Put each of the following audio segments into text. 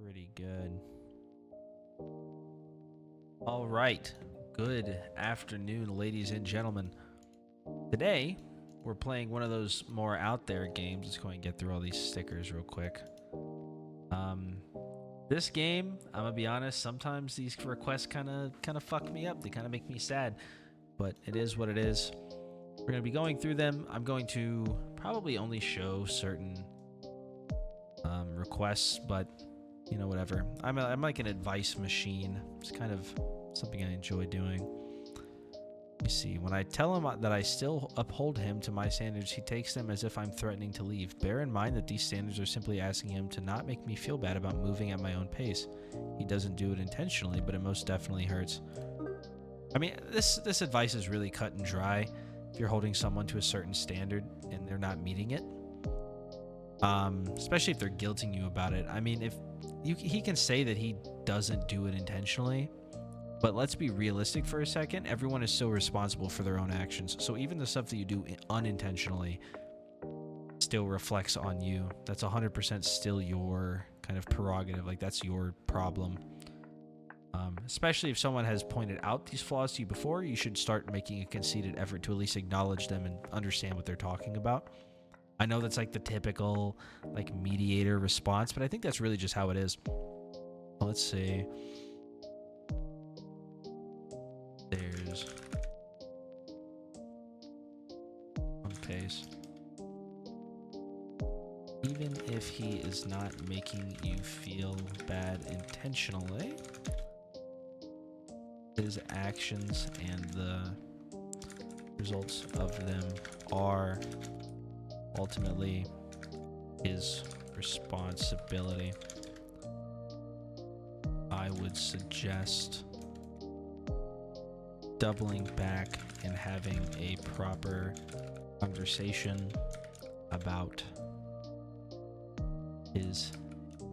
pretty good. All right. Good afternoon, ladies and gentlemen. Today, we're playing one of those more out there games. Let's go and get through all these stickers real quick. Um, this game, I'm gonna be honest. Sometimes these requests kind of fuck me up. They kind of make me sad, but it is what it is. We're gonna be going through them. I'm going to probably only show certain requests, but you know, whatever. I'm like an advice machine. It's kind of something I enjoy doing. You see, when I tell him that I still uphold him to my standards, he takes them as if I'm threatening to leave. Bear in mind that these standards are simply asking him to not make me feel bad about moving at my own pace. He doesn't do it intentionally, but it most definitely hurts. I mean, this advice is really cut and dry. If you're holding someone to a certain standard and they're not meeting it, especially if they're guilting you about it. I mean, he can say that he doesn't do it intentionally, but let's be realistic for a second. Everyone is still responsible for their own actions. So even the stuff that you do unintentionally still reflects on you. That's 100% still your kind of prerogative. Like, that's your problem. Especially if someone has pointed out these flaws to you before, you should start making a conceited effort to at least acknowledge them and understand what they're talking about. I know that's like the typical like mediator response, but I think that's really just how it is. Let's see. There's one pace. Even if he is not making you feel bad intentionally, his actions and the results of them are ultimately his responsibility. I would suggest doubling back and having a proper conversation about his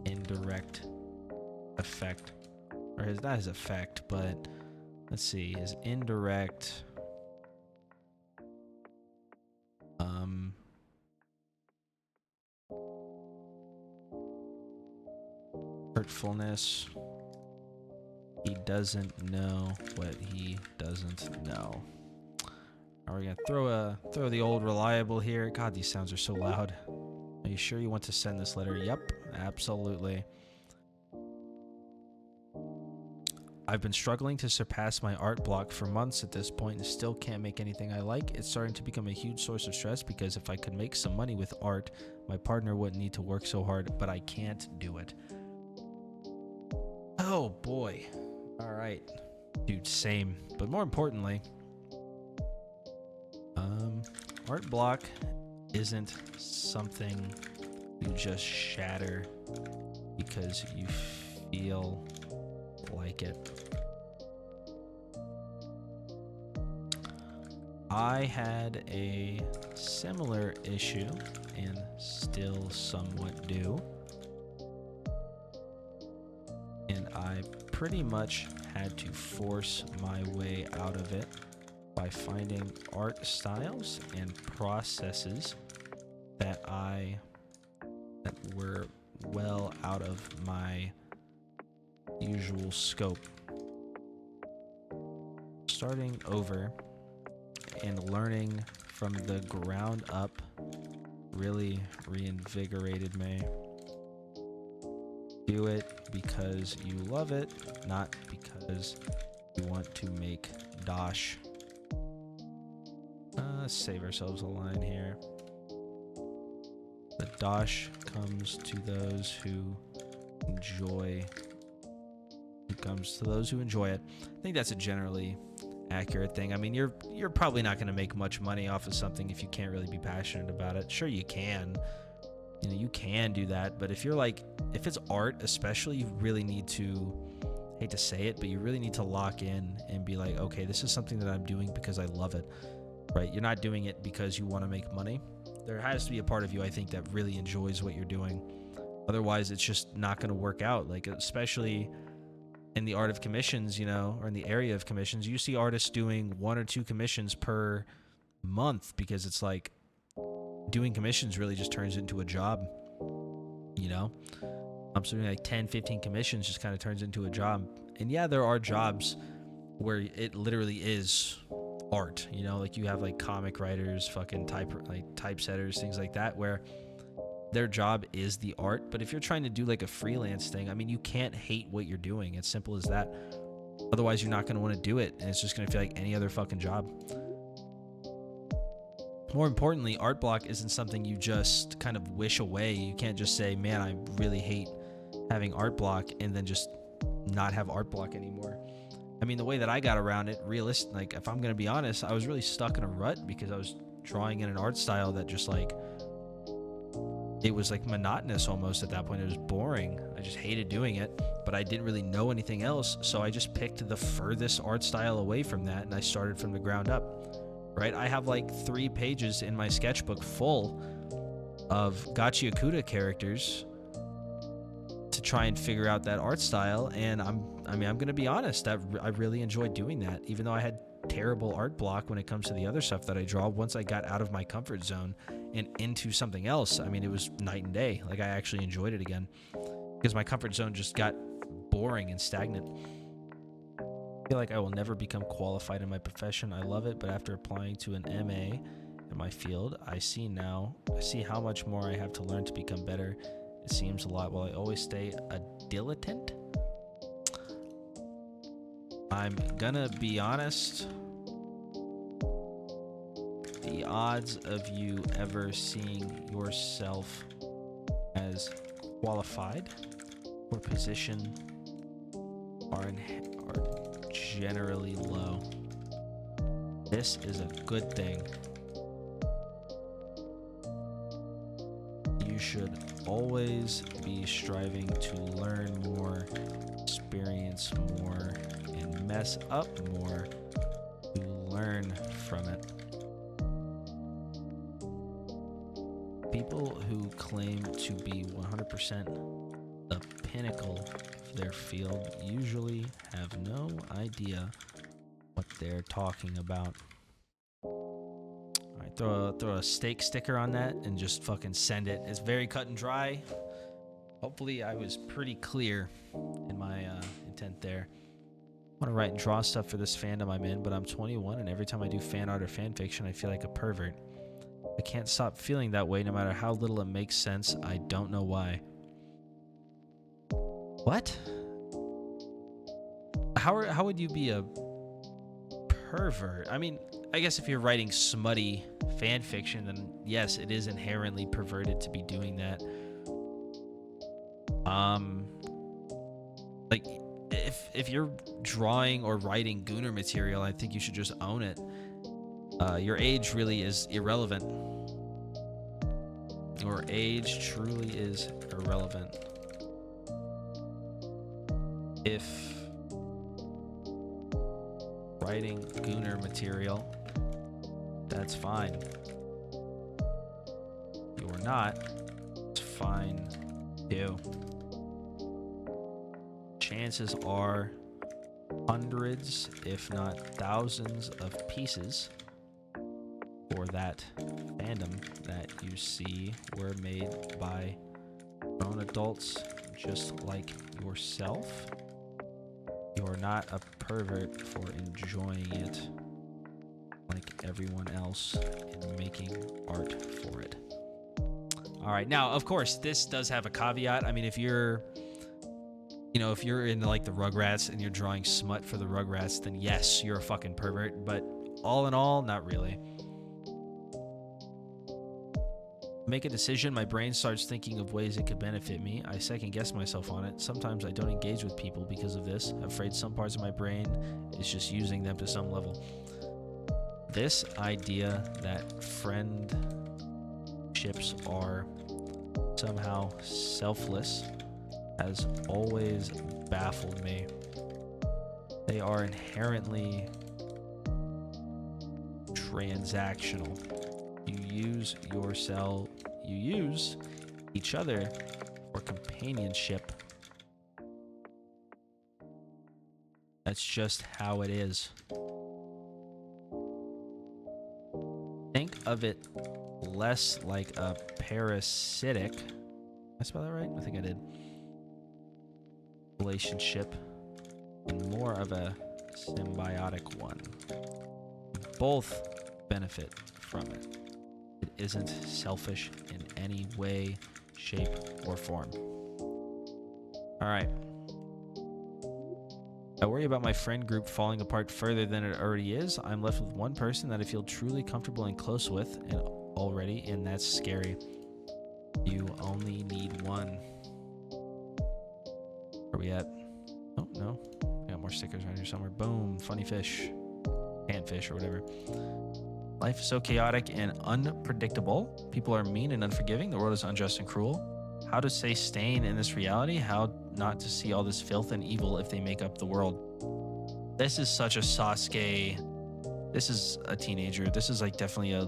indirect effect, or not his effect, but let's see, his indirect hurtfulness. He doesn't know what he doesn't know. Are we gonna throw the old reliable here? God, these sounds are so loud. Are you sure you want to send this letter? Yep, absolutely. I've been struggling to surpass my art block for months at this point and still can't make anything I like. It's starting to become a huge source of stress because if I could make some money with art, my partner wouldn't need to work so hard, but I can't do it. Oh boy. All right. Dude, same. But more importantly, art block isn't something you just shatter because you feel like it. I had a similar issue and still somewhat do. And I pretty much had to force my way out of it by finding art styles and processes that were well out of my usual scope. Starting over and learning from the ground up really reinvigorated me. Do it because you love it, not because you want to make dosh. Let's save ourselves a line here. The dosh comes to those who enjoy. It comes to those who enjoy it. I think that's a generally accurate thing. I mean, you're probably not going to make much money off of something if you can't really be passionate about it. Sure, you can. You know, you can do that, but if it's art especially, you really need to, hate to say it, but you really need to lock in and be like, okay, this is something that I'm doing because I love it, right? You're not doing it because you want to make money. There has to be a part of you, I think, that really enjoys what you're doing. Otherwise, it's just not going to work out. Like, especially in the art of commissions, you know, or in the area of commissions, you see artists doing 1 or 2 commissions per month because it's like, doing commissions really just turns into a job, you know? So doing like 10, 15 commissions just kind of turns into a job. And yeah, there are jobs where it literally is art, you know, like you have like comic writers, fucking typesetters, things like that, where their job is the art. But if you're trying to do like a freelance thing, I mean, you can't hate what you're doing. It's simple as that. Otherwise, you're not going to want to do it, and it's just going to feel like any other fucking job. More importantly, art block isn't something you just kind of wish away. You can't just say, man, I really hate having art block, and then just not have art block anymore. I mean, the way that I got around it, like, if I'm going to be honest, I was really stuck in a rut because I was drawing in an art style that just like, it was like monotonous almost at that point. It was boring. I just hated doing it, but I didn't really know anything else. So I just picked the furthest art style away from that, and I started from the ground up, right? I have like 3 pages in my sketchbook full of Gachiakuta characters to try and figure out that art style. And I'm going to be honest, that I really enjoyed doing that, even though I had terrible art block when it comes to the other stuff that I draw. Once I got out of my comfort zone and into something else, I mean, it was night and day. Like, I actually enjoyed it again because my comfort zone just got boring and stagnant. I feel like I will never become qualified in my profession. I love it, but after applying to an MA in my field, I see how much more I have to learn to become better. It seems a lot. Will I always stay a dilettante? I'm gonna be honest. The odds of you ever seeing yourself as qualified for position are generally low. This is a good thing. You should always be striving to learn more, experience more, and mess up more to learn from it. People who claim to be 100% the pinnacle of their field usually have no idea what they're talking about. Alright, throw a steak sticker on that and just fucking send it. It's very cut and dry. Hopefully I was pretty clear in my intent there. I want to write and draw stuff for this fandom I'm in, but I'm 21, and every time I do fan art or fan fiction, I feel like a pervert. I can't stop feeling that way no matter how little it makes sense. I don't know why. What? How would you be a pervert? I mean, I guess if you're writing smutty fan fiction, then yes, it is inherently perverted to be doing that. Like, if you're drawing or writing Gooner material, I think you should just own it. Your age really is irrelevant. Your age truly is irrelevant. If writing Gooner material, that's fine. You're not, it's fine too. Chances are hundreds, if not thousands, of pieces for that fandom that you see were made by grown adults just like yourself. You're not a pervert for enjoying it like everyone else and making art for it. All right, now, of course, this does have a caveat. I mean, if you're into like the Rugrats and you're drawing smut for the Rugrats, then yes, you're a fucking pervert. But all in all, not really. Make a decision, my brain starts thinking of ways it could benefit me. I second guess myself on it. Sometimes I don't engage with people because of this. I'm afraid some parts of my brain is just using them to some level. This idea that friendships are somehow selfless has always baffled me. They are inherently transactional. You use each other for companionship. That's just how it is. Think of it less like a parasitic. Did I spell that right? I think I did. relationship and more of a symbiotic one. Both benefit from it. It isn't selfish in any way, shape, or form. All right. I worry about my friend group falling apart further than it already is. I'm left with one person that I feel truly comfortable and close with and that's scary. You only need one. Where are we at? Oh, no. I got more stickers right here somewhere. Boom. Funny fish. Panfish or whatever. Life is so chaotic and unpredictable. People are mean and unforgiving. The world is unjust and cruel. How to stay sane in this reality? How not to see all this filth and evil if they make up the world? This is such a Sasuke. This is a teenager. This is like definitely a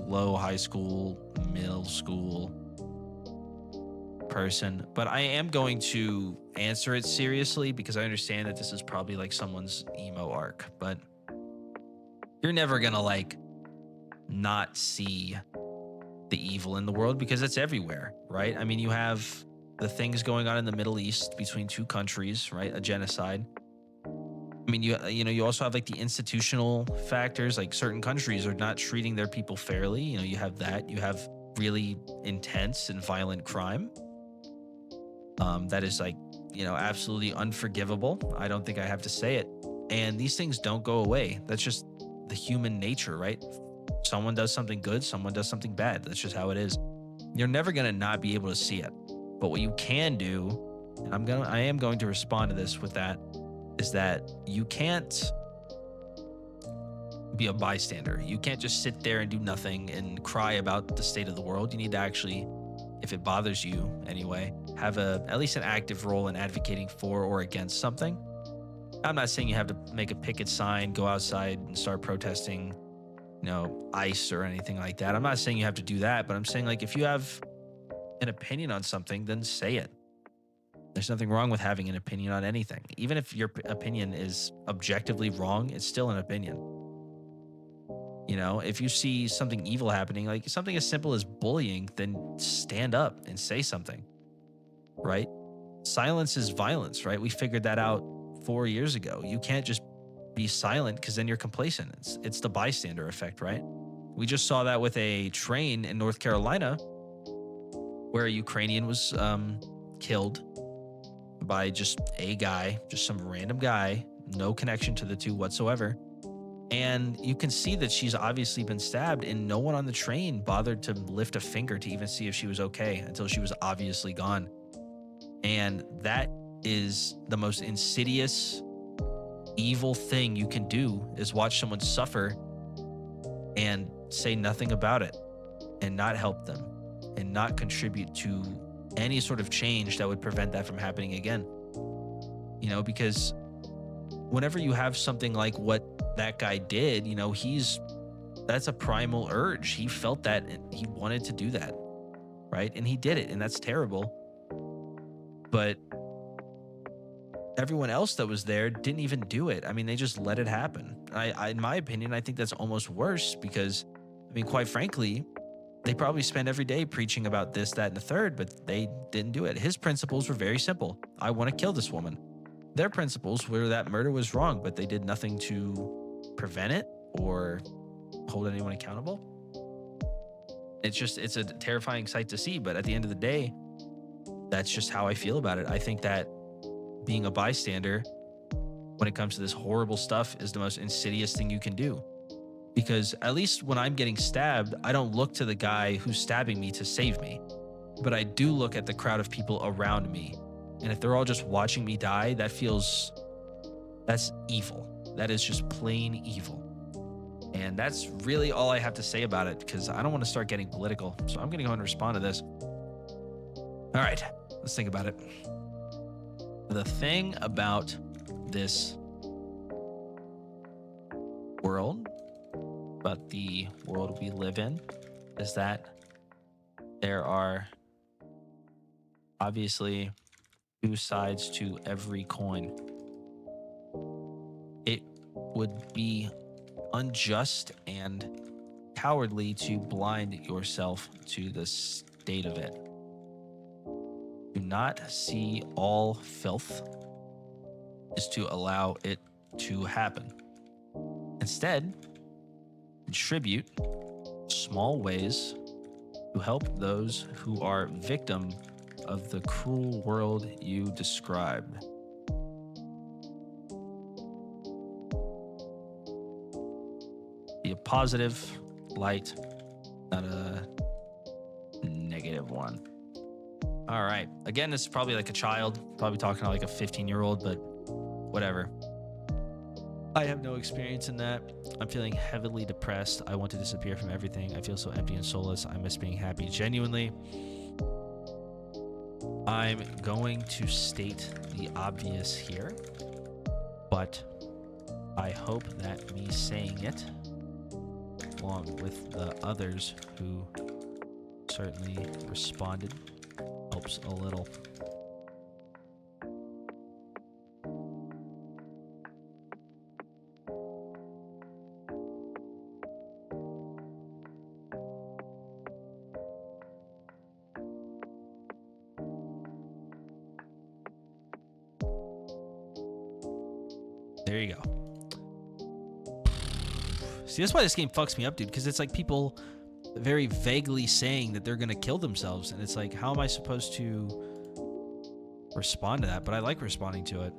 low high school, middle school person. But I am going to answer it seriously because I understand that this is probably like someone's emo arc. But you're never gonna like not see the evil in the world because it's everywhere, right? I mean, you have the things going on in the Middle East between two countries, right? A genocide. I mean, you also have like the institutional factors, like certain countries are not treating their people fairly. You have that. You have really intense and violent crime. That is like, absolutely unforgivable. I don't think I have to say it. And these things don't go away. That's just the human nature, right? Someone does something good, someone does something bad. That's just how it is. You're never going to not be able to see it. But what you can do, and I am going to respond to this with that, is that you can't be a bystander. You can't just sit there and do nothing and cry about the state of the world. You need to actually, if it bothers you anyway, have at least an active role in advocating for or against something. I'm not saying you have to make a picket sign, go outside and start protesting, ICE or anything like that. I'm not saying you have to do that, but I'm saying like if you have an opinion on something, then say it. There's nothing wrong with having an opinion on anything. Even if your opinion is objectively wrong, it's still an opinion. If you see something evil happening, like something as simple as bullying, then stand up and say something, right? Silence is violence, right? We figured that out 4 years ago. You can't just be silent because then you're complacent. It's the bystander effect, right? We just saw that with a train in North Carolina where a Ukrainian was killed by just a guy, just some random guy, no connection to the two whatsoever. And you can see that she's obviously been stabbed and no one on the train bothered to lift a finger to even see if she was okay until she was obviously gone. And that is the most insidious, evil thing you can do, is watch someone suffer and say nothing about it and not help them and not contribute to any sort of change that would prevent that from happening again. Because whenever you have something like what that guy did, that's a primal urge. He felt that and he wanted to do that, right? And he did it, and that's terrible. But everyone else that was there didn't even do it. I mean, they just let it happen. I in my opinion, I think that's almost worse because, quite frankly, they probably spend every day preaching about this, that, and the third, but they didn't do it. His principles were very simple. I want to kill this woman. Their principles were that murder was wrong, but they did nothing to prevent it or hold anyone accountable. It's a terrifying sight to see, but at the end of the day, that's just how I feel about it. I think that being a bystander when it comes to this horrible stuff is the most insidious thing you can do. Because at least when I'm getting stabbed, I don't look to the guy who's stabbing me to save me. But I do look at the crowd of people around me. And if they're all just watching me die, that's evil. That is just plain evil. And that's really all I have to say about it because I don't want to start getting political. So I'm going to go ahead and respond to this. All right, let's think about it. The thing about this world, about the world we live in, is that there are obviously two sides to every coin. It would be unjust and cowardly to blind yourself to the state of it. Do not see all filth is to allow it to happen. Instead, contribute small ways to help those who are victim of the cruel world you described. Be a positive light, not a negative one. All right. Again, this is probably like a child, probably talking to like a 15-year-old, but whatever. I have no experience in that. I'm feeling heavily depressed. I want to disappear from everything. I feel so empty and soulless. I miss being happy genuinely. I'm going to state the obvious here, but I hope that me saying it, along with the others who certainly responded, helps a little. There you go. See, that's why this game fucks me up, dude, because it's like people very vaguely saying that they're going to kill themselves, and it's like, how am I supposed to respond to that? But I like responding to it.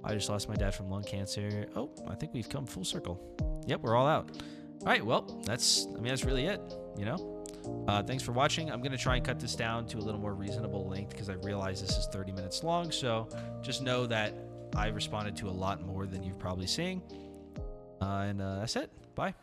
I just lost my dad from lung cancer. Oh, I think we've come full circle. Yep, we're all out. All right, well, that's really it, you know? Thanks for watching. I'm going to try and cut this down to a little more reasonable length because I realize this is 30 minutes long, so just know that I responded to a lot more than you've probably seen. And that's it. Bye.